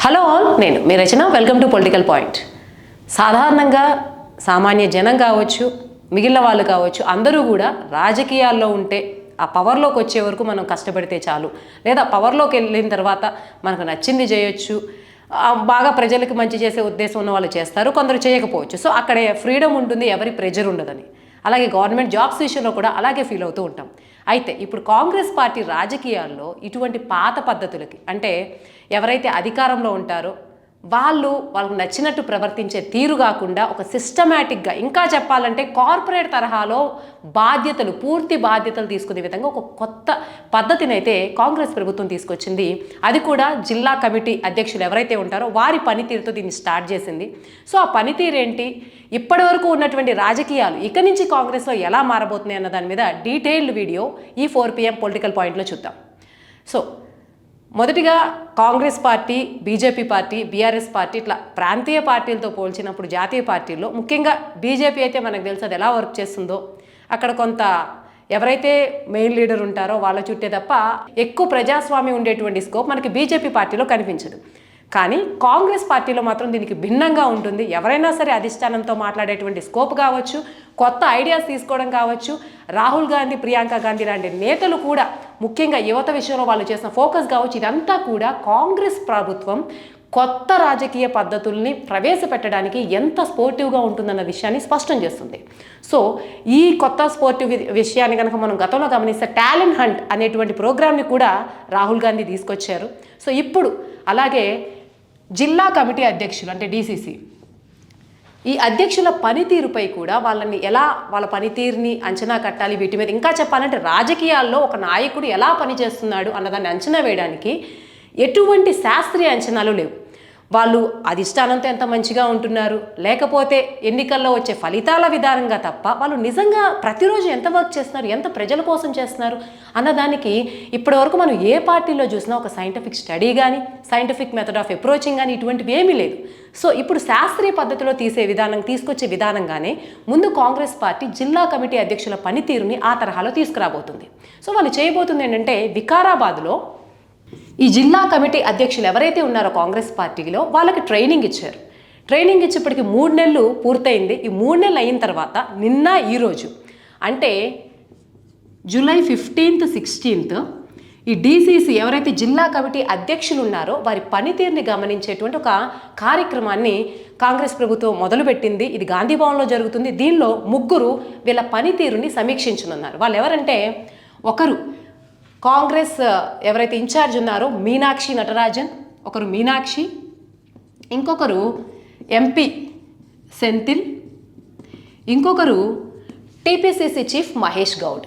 Hello all, నేను మీ Rachana. Welcome to political point. సాధారణంగా సామాన్య జనం కావచ్చు, మిగిలిన వాళ్ళు కావచ్చు, అందరూ కూడా రాజకీయాల్లో ఉంటే ఆ పవర్లోకి వచ్చే వరకు మనం కష్టపడితే చాలు, లేదా పవర్లోకి వెళ్ళిన తర్వాత మనకు నచ్చింది చేయొచ్చు, బాగా ప్రజలకు మంచి చేసే ఉద్దేశం ఉన్న వాళ్ళు చేస్తారు, కొందరు చేయకపోవచ్చు. సో అక్కడే ఫ్రీడమ్ ఉంటుంది, ఎవరి ప్రెజర్ ఉండదని. అలాగే గవర్నమెంట్ జాబ్స్ విషయంలో కూడా అలాగే ఫీల్ అవుతూ ఉంటాం. అయితే ఇప్పుడు కాంగ్రెస్ పార్టీ రాజకీయాల్లో ఇటువంటి పాత పద్ధతులకి, అంటే ఎవరైతే అధికారంలో ఉంటారో వాళ్ళకు నచ్చినట్టు ప్రవర్తించే తీరు కాకుండా ఒక సిస్టమేటిక్గా, ఇంకా చెప్పాలంటే కార్పొరేట్ తరహాలో పూర్తి బాధ్యతలు తీసుకునే విధంగా ఒక కొత్త పద్ధతిని అయితే కాంగ్రెస్ ప్రభుత్వం తీసుకొచ్చింది. అది కూడా జిల్లా కమిటీ అధ్యక్షులు ఎవరైతే ఉంటారో వారి పనితీరుతో దీన్ని స్టార్ట్ చేసింది. సో ఆ పనితీరు ఏంటి, ఇప్పటి వరకు ఉన్నటువంటి రాజకీయాలు ఇక నుంచి కాంగ్రెస్లో ఎలా మారబోతున్నాయి అన్న దాని మీద డీటెయిల్డ్ వీడియో ఈ 4 PM పొలిటికల్ పాయింట్లో చూద్దాం. సో మొదటిగా Congress party, BJP party, BRS party, ఇట్లా ప్రాంతీయ పార్టీలతో పోల్చినప్పుడు జాతీయ పార్టీల్లో ముఖ్యంగా బీజేపీ అయితే మనకు తెలుసు అది ఎలా వర్క్ చేస్తుందో. అక్కడ కొంత ఎవరైతే మెయిన్ లీడర్ ఉంటారో వాళ్ళ చుట్టే తప్ప ఎక్కువ ప్రజాస్వామ్యం ఉండేటువంటి స్కోప్ మనకి బీజేపీ పార్టీలో కనిపించదు. కానీ కాంగ్రెస్ పార్టీలో మాత్రం దీనికి భిన్నంగా ఉంటుంది. ఎవరైనా సరే అధిష్టానంతో మాట్లాడేటువంటి స్కోప్ కావచ్చు, కొత్త ఐడియాస్ తీసుకోవడం కావచ్చు, రాహుల్ గాంధీ, ప్రియాంక గాంధీ లాంటి నేతలు కూడా ముఖ్యంగా యువత విషయంలో వాళ్ళు చేసిన ఫోకస్ కావచ్చు, ఇదంతా కూడా కాంగ్రెస్ ప్రభుత్వం కొత్త రాజకీయ పద్ధతుల్ని ప్రవేశపెట్టడానికి ఎంత స్పోర్టివ్గా ఉంటుందన్న విషయాన్ని స్పష్టం చేస్తుంది. సో ఈ కొత్త స్పోర్టివ్ విషయాన్ని కనుక మనం గతంలో గమనిస్తే టాలెంట్ హంట్ అనేటువంటి ప్రోగ్రామ్ని కూడా రాహుల్ గాంధీ తీసుకొచ్చారు. సో ఇప్పుడు అలాగే జిల్లా కమిటీ అధ్యక్షులు అంటే డీసీసీ, ఈ అధ్యక్షుల పనితీరుపై కూడా వాళ్ళ పనితీరుని అంచనా కట్టాలి. వీటి మీద ఇంకా చెప్పాలంటే రాజకీయాల్లో ఒక నాయకుడు ఎలా పనిచేస్తున్నాడు అన్నదాన్ని అంచనా వేయడానికి ఎటువంటి శాస్త్రీయ అంచనాలు లేవు. వాళ్ళు అధిష్టానంతో ఎంత మంచిగా ఉంటున్నారు, లేకపోతే ఎన్నికల్లో వచ్చే ఫలితాల విధానంగా తప్ప వాళ్ళు నిజంగా ప్రతిరోజు ఎంత వర్క్ చేస్తున్నారు, ఎంత ప్రజల కోసం చేస్తున్నారు అన్నదానికి ఇప్పటివరకు మనం ఏ పార్టీలో చూసినా ఒక సైంటిఫిక్ స్టడీ కానీ, సైంటిఫిక్ మెథడ్ ఆఫ్ అప్రోచింగ్ కానీ ఇటువంటివి ఏమీ లేదు. సో ఇప్పుడు శాస్త్రీయ పద్ధతిలో తీసుకొచ్చే విధానంగానే ముందు కాంగ్రెస్ పార్టీ జిల్లా కమిటీ అధ్యక్షుల పనితీరుని ఆ తరహాలో తీసుకురాబోతుంది. సో వాళ్ళు చేయబోతుంది ఏంటంటే, వికారాబాద్లో ఈ జిల్లా కమిటీ అధ్యక్షులు ఎవరైతే ఉన్నారో కాంగ్రెస్ పార్టీలో వాళ్ళకి ట్రైనింగ్ ఇచ్చారు. ట్రైనింగ్ ఇచ్చేప్పటికి 3 నెలలు పూర్తయింది. ఈ 3 నెలలు అయిన తర్వాత నిన్న ఈరోజు అంటే జూలై 15th, 16th ఈ డీసీసీ ఎవరైతే జిల్లా కమిటీ అధ్యక్షులు ఉన్నారో వారి పనితీరుని గమనించేటువంటి ఒక కార్యక్రమాన్ని కాంగ్రెస్ ప్రభుత్వం మొదలుపెట్టింది. ఇది గాంధీ భవన్లో జరుగుతుంది. దీనిలో 3 వీళ్ళ పనితీరుని సమీక్షించనున్నారు. వాళ్ళు ఎవరంటే, ఒకరు కాంగ్రెస్ ఎవరైతే ఇన్ఛార్జ్ ఉన్నారో మీనాక్షి నటరాజన్, ఒకరు మీనాక్షి, ఇంకొకరు ఎంపీ సెంథిల్, ఇంకొకరు TPCC chief Mahesh Goud.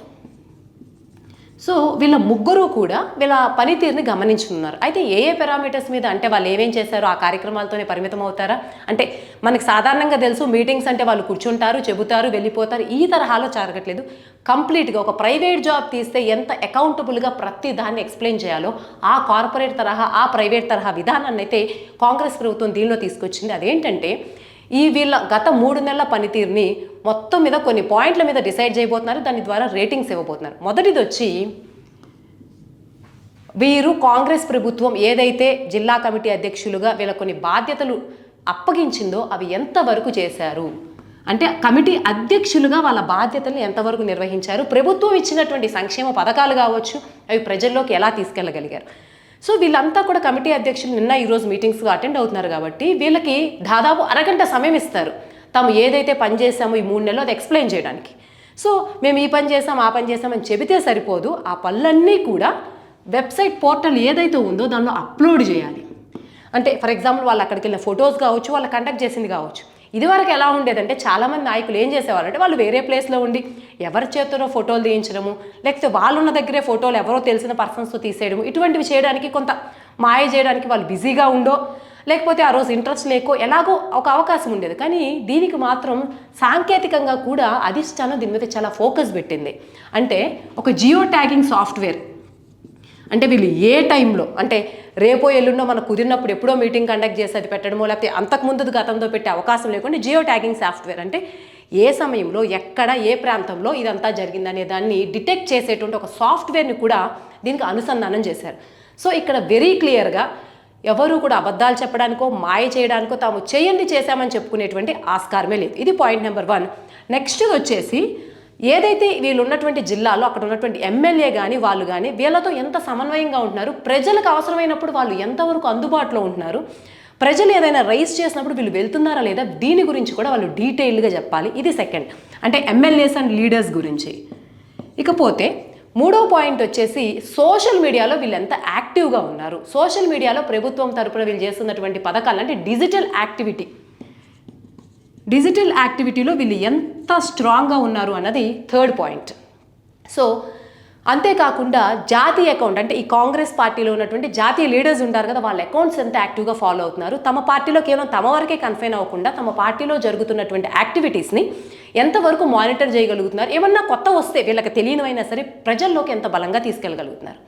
So వీళ్ళ 3 కూడా వీళ్ళ పనితీరుని గమనించుకున్నారు. అయితే ఏ పారామీటర్స్ మీద అంటే వాళ్ళు ఏమేం చేశారో ఆ కార్యక్రమాలతోనే పరిమితం అవుతారా అంటే, మనకి సాధారణంగా తెలుసు మీటింగ్స్ అంటే వాళ్ళు కూర్చుంటారు, చెబుతారు, వెళ్ళిపోతారు. ఈ తరహాలో జరగట్లేదు. కంప్లీట్గా ఒక ప్రైవేట్ జాబ్ తీస్తే ఎంత అకౌంటబుల్గా ప్రతి దాన్ని ఎక్స్ప్లెయిన్ చేయాలో ఆ కార్పొరేట్ తరహా, ఆ ప్రైవేట్ తరహా విధానాన్ని అయితే కాంగ్రెస్ ప్రభుత్వం దీనిలో తీసుకొచ్చింది. అదేంటంటే, వీళ్ళ గత 3 నెలల పనితీరుని మొత్తం మీద కొన్ని పాయింట్ల మీద డిసైడ్ చేయబోతున్నారు. దాని ద్వారా రేటింగ్స్ ఇవ్వబోతున్నారు. మొదటిది వచ్చి, వీరు కాంగ్రెస్ ప్రభుత్వం ఏదైతే జిల్లా కమిటీ అధ్యక్షులుగా వీళ్ళ కొన్ని బాధ్యతలు అప్పగించిందో అవి ఎంతవరకు చేశారు అంటే, కమిటీ అధ్యక్షులుగా వాళ్ళ బాధ్యతలు ఎంతవరకు నిర్వహించారు, ప్రభుత్వం ఇచ్చినటువంటి సంక్షేమ పథకాలు కావచ్చు అవి ప్రజల్లోకి ఎలా తీసుకెళ్ళగలిగారు. సో వీళ్ళంతా కూడా కమిటీ అధ్యక్షులు నిన్న ఈరోజు మీటింగ్స్గా అటెండ్ అవుతున్నారు కాబట్టి వీళ్ళకి దాదాపు అరగంట సమయం ఇస్తారు. తాము ఏదైతే పని చేసామో ఈ 3 నెలలు అది ఎక్స్ప్లెయిన్ చేయడానికి. సో మేము ఈ పని చేసాం, ఆ పని చేసామని చెబితే సరిపోదు. ఆ పనులన్నీ కూడా వెబ్సైట్ పోర్టల్ ఏదైతే ఉందో దానిలో అప్లోడ్ చేయాలి. అంటే ఫర్ ఎగ్జాంపుల్ వాళ్ళు అక్కడికి వెళ్ళిన ఫొటోస్ కావచ్చు, వాళ్ళు కండక్ట్ చేసింది కావచ్చు. ఇదివరకు ఎలా ఉండేదంటే, చాలామంది నాయకులు ఏం చేసేవారంటే, వాళ్ళు వేరే ప్లేస్లో ఉండి ఎవరి చేతిలో ఫోటోలు తీయించడము, లేకపోతే వాళ్ళున్న దగ్గరే ఫోటోలు ఎవరో తెలిసిన పర్సన్స్తో తీసేయడము, ఇటువంటివి చేయడానికి కొంత మాయ చేయడానికి వాళ్ళు బిజీగా ఉండో, లేకపోతే ఆ రోజు ఇంట్రెస్ట్ లేకో ఎలాగో ఒక అవకాశం ఉండేది. కానీ దీనికి మాత్రం సాంకేతికంగా కూడా అధిష్టానం దీని మీద చాలా ఫోకస్ పెట్టింది. అంటే ఒక జియో ట్యాగింగ్ సాఫ్ట్వేర్, అంటే వీళ్ళు ఏ టైంలో అంటే రేపో ఎల్లుండో మనకు కుదిరినప్పుడు ఎప్పుడో మీటింగ్ కండక్ట్ చేసి అది పెట్టడమో, లేకపోతే అంతకుముందు గతంతో పెట్టే అవకాశం లేకుండా జియో ట్యాగింగ్ సాఫ్ట్వేర్ అంటే ఏ సమయంలో ఎక్కడ ఏ ప్రాంతంలో ఇదంతా జరిగిందనే దాన్ని డిటెక్ట్ చేసేటువంటి ఒక సాఫ్ట్వేర్ని కూడా దీనికి అనుసంధానం చేశారు. సో ఇక్కడ వెరీ క్లియర్గా ఎవరు కూడా అబద్ధాలు చెప్పడానికో మాయ చేయడానికో తాము చేశామని చెప్పుకునేటువంటి ఆస్కారమే లేదు. ఇది పాయింట్ నెంబర్ 1. నెక్స్ట్ వచ్చేసి ఏదైతే వీళ్ళు ఉన్నటువంటి జిల్లాలో అక్కడ ఉన్నటువంటి ఎమ్మెల్యే కానీ వాళ్ళు కానీ వీళ్ళతో ఎంత సమన్వయంగా ఉంటున్నారు, ప్రజలకు అవసరమైనప్పుడు వాళ్ళు ఎంతవరకు అందుబాటులో ఉంటున్నారు, ప్రజలు ఏదైనా రైజ్ చేసినప్పుడు వీళ్ళు వెళ్తున్నారా లేదా, దీని గురించి కూడా వాళ్ళు డీటెయిల్డ్గా చెప్పాలి. ఇది సెకండ్, అంటే ఎమ్మెల్యేస్ అండ్ లీడర్స్ గురించి. ఇకపోతే 3వ పాయింట్ వచ్చేసి సోషల్ మీడియాలో వీళ్ళు ఎంత యాక్టివ్గా ఉన్నారు, సోషల్ మీడియాలో ప్రభుత్వం తరపున వీళ్ళు చేస్తున్నటువంటి పథకాలు అంటే డిజిటల్ యాక్టివిటీలో వీళ్ళు ఎంత స్ట్రాంగ్గా ఉన్నారు అన్నది 3rd పాయింట్. సో అంతేకాకుండా జాతీయ అకౌంట్ అంటే ఈ కాంగ్రెస్ పార్టీలో ఉన్నటువంటి జాతీయ లీడర్స్ ఉంటారు కదా, వాళ్ళ అకౌంట్స్ ఎంత యాక్టివ్గా ఫాలో అవుతున్నారు, తమ పార్టీలో కేవలం తమ వరకే కన్ఫైన్ అవ్వకుండా తమ పార్టీలో జరుగుతున్నటువంటి యాక్టివిటీస్ని ఎంతవరకు మానిటర్ చేయగలుగుతున్నారు, ఏమన్నా కొత్త వస్తే వీళ్ళకి తెలియనివైనా సరే ప్రజల్లోకి ఎంత బలంగా తీసుకెళ్ళగలుగుతున్నారు.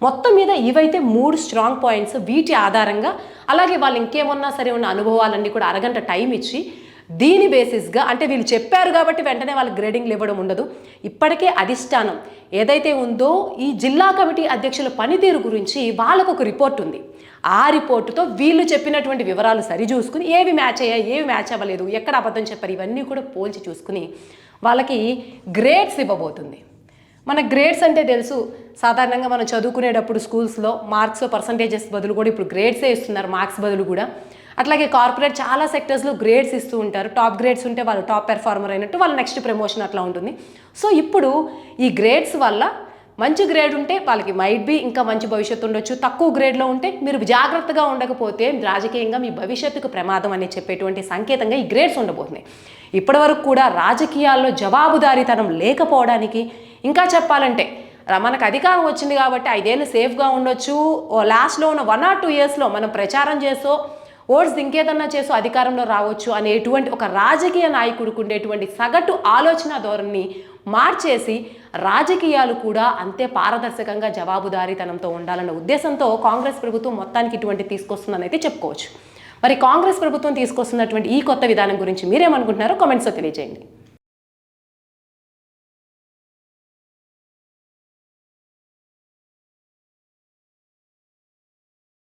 మొత్తం మీద ఇవైతే 3 స్ట్రాంగ్ పాయింట్స్. వీటి ఆధారంగా అలాగే వాళ్ళు ఇంకేమన్నా సరే ఉన్న అనుభవాలన్నీ కూడా అరగంట టైం ఇచ్చి దీని బేసిస్గా అంటే వీళ్ళు చెప్పారు కాబట్టి వెంటనే వాళ్ళకి గ్రేడింగ్లు ఇవ్వడం ఉండదు. ఇప్పటికే అధిష్టానం ఏదైతే ఉందో ఈ జిల్లా కమిటీ అధ్యక్షుల పనితీరు గురించి వాళ్ళకు ఒక రిపోర్ట్ ఉంది. ఆ రిపోర్టుతో వీళ్ళు చెప్పినటువంటి వివరాలు సరిచూసుకుని ఏవి మ్యాచ్ అయ్యాయి, ఏవి మ్యాచ్ అవ్వలేదు, ఎక్కడ అబద్ధం చెప్పారు, ఇవన్నీ కూడా పోల్చి చూసుకుని వాళ్ళకి గ్రేడ్స్ ఇవ్వబోతుంది. మన గ్రేడ్స్ అంటే తెలుసు, సాధారణంగా మనం చదువుకునేటప్పుడు స్కూల్స్లో మార్క్స్ పర్సంటేజెస్ బదులు కూడా ఇప్పుడు గ్రేడ్సే ఇస్తున్నారు, మార్క్స్ బదులు కూడా. అట్లాగే కార్పొరేట్ చాలా సెక్టర్స్లో గ్రేడ్స్ ఇస్తూ ఉంటారు. టాప్ గ్రేడ్స్ ఉంటే వాళ్ళు టాప్ పెర్ఫార్మర్ అయినట్టు, వాళ్ళ నెక్స్ట్ ప్రమోషన్ అట్లా ఉంటుంది. సో ఇప్పుడు ఈ గ్రేడ్స్ వల్ల మంచి గ్రేడ్ ఉంటే వాళ్ళకి మైట్ బి ఇంకా మంచి భవిష్యత్తు ఉండొచ్చు, తక్కువ గ్రేడ్లో ఉంటే మీరు జాగ్రత్తగా ఉండకపోతే రాజకీయంగా మీ భవిష్యత్తుకు ప్రమాదం అని చెప్పేటువంటి సంకేతంగా ఈ గ్రేడ్స్ ఉండబోతున్నాయి. ఇప్పటివరకు కూడా రాజకీయాల్లో జవాబుదారీతనం లేకపోవడానికి, ఇంకా చెప్పాలంటే మనకు అధికారం వచ్చింది కాబట్టి 5 ఏళ్ళు సేఫ్గా ఉండొచ్చు, లాస్ట్లో ఉన్న 1 or 2 ఇయర్స్లో మనం ప్రచారం చేసో ఓట్స్ ఇంకేదన్నా చేసో అధికారంలో రావచ్చు అనేటువంటి ఒక రాజకీయ నాయకుడికి ఉండేటువంటి సగటు ఆలోచన ధోరణిని మార్చేసి రాజకీయాలు కూడా అంతే పారదర్శకంగా జవాబుదారీతనంతో ఉండాలన్న ఉద్దేశంతో కాంగ్రెస్ ప్రభుత్వం మొత్తానికి ఇటువంటి తీసుకొస్తుందని అయితే చెప్పుకోవచ్చు. మరి కాంగ్రెస్ ప్రభుత్వం తీసుకొస్తున్నటువంటి ఈ కొత్త విధానం గురించి మీరేమనుకుంటున్నారో కామెంట్స్లో తెలియజేయండి.